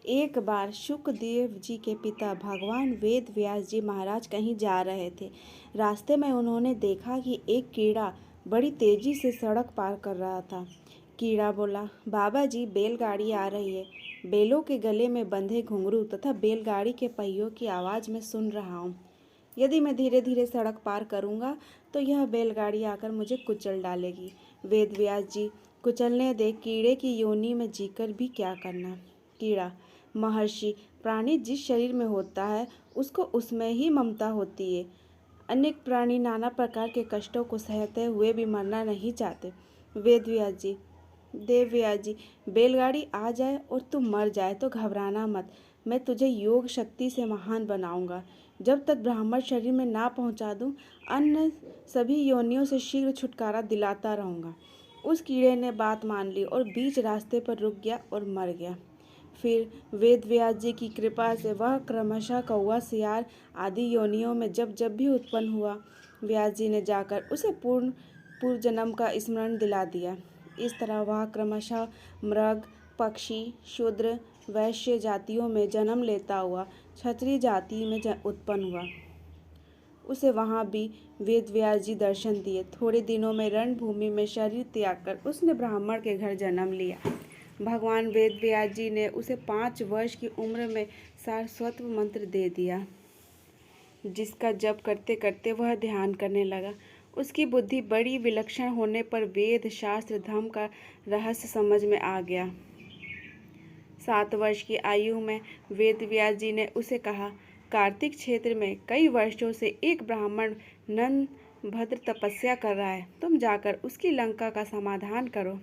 एक बार शुकदेव जी के पिता भगवान वेद व्यास जी महाराज कहीं जा रहे थे। रास्ते में उन्होंने देखा कि एक कीड़ा बड़ी तेजी से सड़क पार कर रहा था। कीड़ा बोला, बाबा जी, बैलगाड़ी आ रही है। बैलों के गले में बंधे घुंघरू तथा बैलगाड़ी के पहियों की आवाज़ में सुन रहा हूँ। यदि मैं धीरे धीरे सड़क पार करूँगा तो यह बैलगाड़ी आकर मुझे कुचल डालेगी। वेद व्यास जी, कुचलने दे, कीड़े की योनि में जीकर भी क्या करना। कीड़ा, महर्षि, प्राणी जिस शरीर में होता है उसको उसमें ही ममता होती है। अनेक प्राणी नाना प्रकार के कष्टों को सहते हुए भी मरना नहीं चाहते। वेद व्यास जी, देव व्यास जी, बैलगाड़ी आ जाए और तू मर जाए तो घबराना मत। मैं तुझे योग शक्ति से महान बनाऊंगा। जब तक ब्राह्मण शरीर में ना पहुंचा दूं, अन्य सभी योनियों से शीघ्र छुटकारा दिलाता रहूंगा। उस कीड़े ने बात मान ली और बीच रास्ते पर रुक गया और मर गया। फिर वेद व्यास जी की कृपा से वह क्रमशः कौवा, सियार आदि योनियों में जब जब भी उत्पन्न हुआ, व्यास जी ने जाकर उसे पूर्व जन्म का स्मरण दिला दिया। इस तरह वह क्रमशः मृग, पक्षी, शूद्र, वैश्य जातियों में जन्म लेता हुआ क्षत्रिय जाति में उत्पन्न हुआ। उसे वहाँ भी वेद व्यास जी दर्शन दिए। थोड़े दिनों में रणभूमि में शरीर त्याग कर उसने ब्राह्मण के घर जन्म लिया। भगवान वेद व्यास जी ने उसे 5 वर्ष की उम्र में सारस्वत मंत्र दे दिया, जिसका जप करते करते वह ध्यान करने लगा। उसकी बुद्धि बड़ी विलक्षण होने पर वेद, शास्त्र, धर्म का रहस्य समझ में आ गया। 7 वर्ष की आयु में वेद व्यास जी ने उसे कहा, कार्तिक क्षेत्र में कई वर्षों से एक ब्राह्मण नंदभद्र तपस्या कर रहा है। तुम जाकर उसकी लंका का समाधान करो।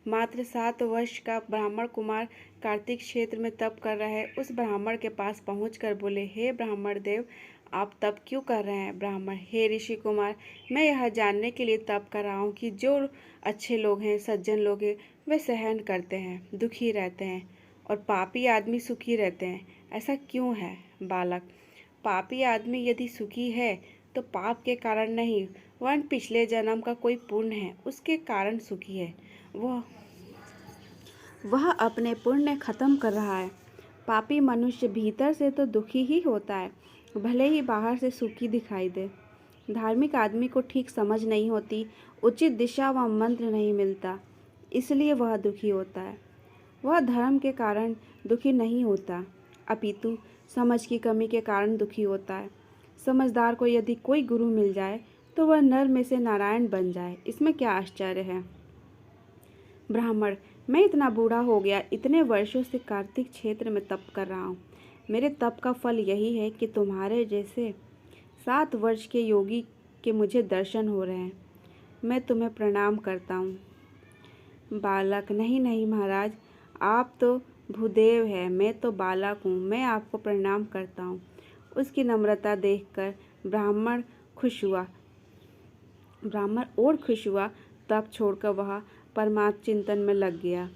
मात्र 7 वर्ष का ब्राह्मण कुमार कार्तिक क्षेत्र में तप कर रहा है। उस ब्राह्मण के पास पहुंचकर बोले, हे ब्राह्मण देव, आप तप क्यों कर रहे हैं। ब्राह्मण, हे ऋषि कुमार, मैं यह जानने के लिए तप कर रहा हूँ कि जो अच्छे लोग हैं, सज्जन लोग हैं, वे सहन करते हैं, दुखी रहते हैं, और पापी आदमी सुखी रहते हैं। ऐसा क्यों है। बालक, पापी आदमी यदि सुखी है तो पाप के कारण नहीं, वरन पिछले जन्म का कोई पुण्य है, उसके कारण सुखी है। वह अपने पुण्य खत्म कर रहा है। पापी मनुष्य भीतर से तो दुखी ही होता है, भले ही बाहर से सुखी दिखाई दे। धार्मिक आदमी को ठीक समझ नहीं होती, उचित दिशा व मंत्र नहीं मिलता, इसलिए वह दुखी होता है। वह धर्म के कारण दुखी नहीं होता, अपितु समझ की कमी के कारण दुखी होता है। समझदार को यदि कोई गुरु मिल जाए तो वह नर में से नारायण बन जाए, इसमें क्या आश्चर्य है। ब्राह्मण, मैं इतना बूढ़ा हो गया, इतने वर्षों से कार्तिक क्षेत्र में तप कर रहा हूँ। मेरे तप का फल यही है कि तुम्हारे जैसे 7 वर्ष के योगी के मुझे दर्शन हो रहे हैं। मैं तुम्हें प्रणाम करता हूँ। बालक, नहीं नहीं महाराज, आप तो भूदेव हैं, मैं तो बालक हूँ, मैं आपको प्रणाम करता हूँ। उसकी नम्रता देखकर ब्राह्मण और खुश हुआ। तप छोड़कर वह परमात्म चिंतन में लग गया।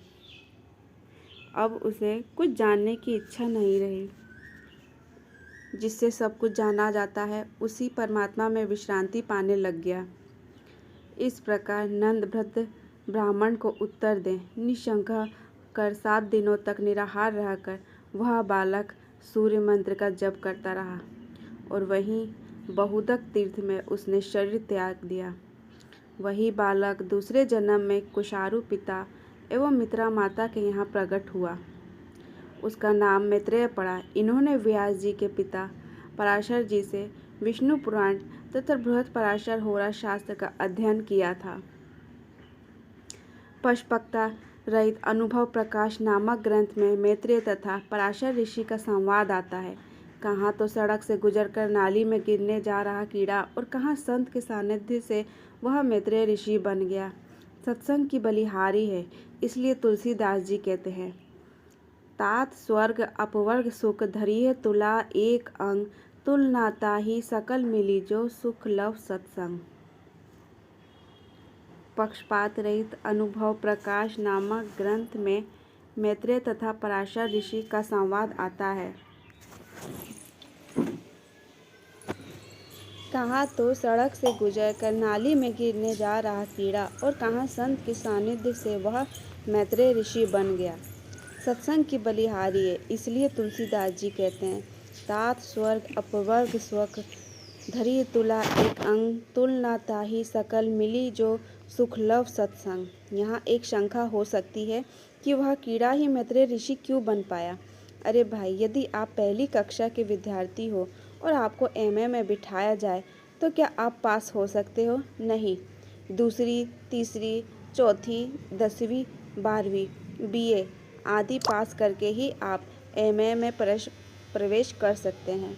अब उसे कुछ जानने की इच्छा नहीं रही। जिससे सब कुछ जाना जाता है, उसी परमात्मा में विश्रांति पाने लग गया। इस प्रकार नंदभद्र ब्राह्मण को उत्तर दें निशंक कर 7 दिनों तक निराहार रहकर वह बालक सूर्य मंत्र का जप करता रहा और वहीं बहुदक तीर्थ में उसने शरीर त्याग दिया। वही बालक दूसरे जन्म में कुशारु पिता एवं मित्रा माता के यहाँ प्रकट हुआ। उसका नाम मैत्रेय पड़ा। इन्होंने व्यास जी के पिता पराशर जी से विष्णु पुराण तथा बृहद पराशर होरा शास्त्र का अध्ययन किया था। पशपक्ता रहित अनुभव प्रकाश नामक ग्रंथ में मैत्रेय तथा पराशर ऋषि का संवाद आता है। कहाँ तो सड़क से गुजरकर नाली में गिरने जा रहा कीड़ा और कहाँ संत के सानिध्य से वह मैत्रेय ऋषि बन गया। सत्संग की बलिहारी है, इसलिए तुलसीदास जी कहते हैं, तात स्वर्ग अपवर्ग सुख धरिय तुला एक अंग, तुल नाता ही सकल मिली जो सुख लव सत्संग। पक्षपात रहित अनुभव प्रकाश नामक ग्रंथ में मैत्रेय तथा पराशर ऋषि का संवाद आता है। कहाँ तो सड़क से गुजरकर नाली में गिरने जा रहा कीड़ा और कहाँ संत के सानिध्य से वह मैत्रेय ऋषि बन गया। सत्संग की बलिहारी है। इसलिए तुलसीदास जी कहते हैं, तात स्वर्ग अपवर्ग स्वक धरी तुला एक अंग तुल ना ताही सकल मिली जो सुख लव सत्संग। यहाँ एक शंका हो सकती है कि वह कीड़ा ही मैत्रेय ऋषि क्यों बन पाया। अरे भाई, यदि आप पहली कक्षा के विद्यार्थी हो और आपको एमए में बिठाया जाए तो क्या आप पास हो सकते हो? नहीं। दूसरी, तीसरी, चौथी, 10वीं, 12वीं, बीए आदि पास करके ही आप एमए में प्रवेश कर सकते हैं।